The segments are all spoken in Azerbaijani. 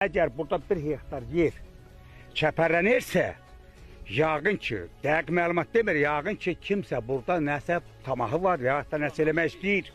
Əgər burada 1 hektar yer çəpərlənirsə, yəqin ki, dəqiq məlumat demir, yəqin ki, kimsə burada nəsə tamahı var, ya da nəsə eləmək istəyir.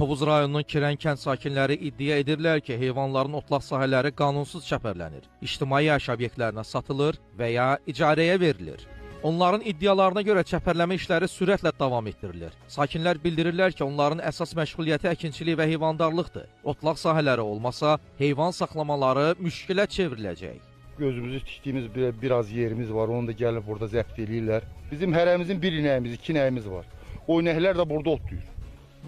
Tovuz rayonunun Kirən kənd sakinləri iddia edirlər ki, heyvanların otlaq sahələri qanunsuz çəpərlənir, ictimai yaşayış obyektlərinə satılır və ya icarəyə verilir. Onların iddialarına görə çəpərləmə işləri sürətlə davam etdirilir. Sakinlər bildirirlər ki, onların əsas məşğuliyyəti əkinçilik və heyvandarlıqdır. Otlaq sahələri olmasa, heyvan saxlamaları müşkilə çevriləcək. Gözümüzü tikdiyimiz biraz yerimiz var, onu da gəlib burada zəbt eləyirlər. Bizim hərəmizin bir inəyimiz, 2 inəyimiz var. O inəklər də burada otlayır.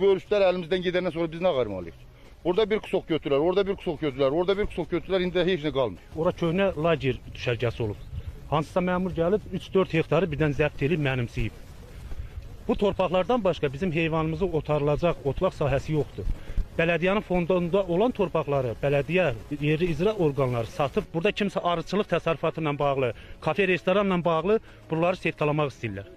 Bu örüslər əlimizdən gedəndən sonra biz nə qarmalıyıq? Orada bir kusok götürürlər, orada bir kusok götürürlər, orada bir kusok götürürlər, indi heç nə qalmır. Ora köhnə lager düşərgəsi olub. Hansısa məmur gəlib 3-4 hektarı birdən zəbt edib mənimsəyib. Bu torpaqlardan başqa bizim heyvanımızı otarılacaq otlaq sahəsi yoxdur. Bələdiyyənin fondunda olan torpaqları bələdiyyə yerli icra orqanları satıb, burada kimsə arıçılıq təsərrüfatı ilə bağlı, kafe, restoranla bağlı buraları setkalamaq istəyirlər.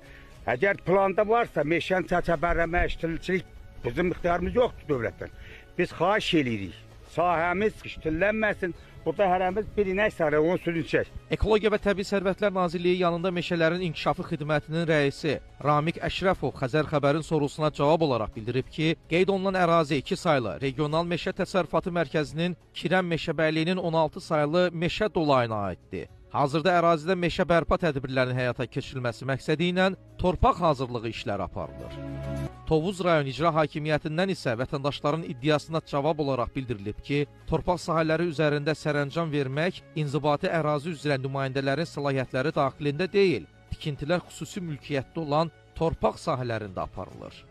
Əgər planda varsa, meşəni çəpərləmə, işçilik bizim ixtiyarımız yoxdur dövlətdən. Biz xahiş edirik, sahəmiz işçilənməsin, burada hərəmiz bir inək sarı, onu sürünçək. Ekologiya və Təbii Sərvətlər Nazirliyi yanında Meşələrin İnkişafı Xidmətinin rəisi Ramik Əşrəfov Xəzər xəbərin sorusuna cavab olaraq bildirib ki, qeyd olunan ərazi 2 saylı Regional Meşə Təsərrüfatı Mərkəzinin Kirən Meşəbəyliyinin 16 saylı meşə dolayına aiddir. Hazırda ərazidə meşə bərpa tədbirlərinin həyata keçirilməsi məqsədi ilə torpaq hazırlığı işləri aparılır. Tovuz rayon icra hakimiyyətindən isə vətəndaşların iddiasına cavab olaraq bildirilib ki, torpaq sahələri üzərində sərəncam vermək inzibati ərazi üzrə nümayəndələrin səlahiyyətləri daxilində deyil, tikintilər xüsusi mülkiyyətdə olan torpaq sahələrində aparılır.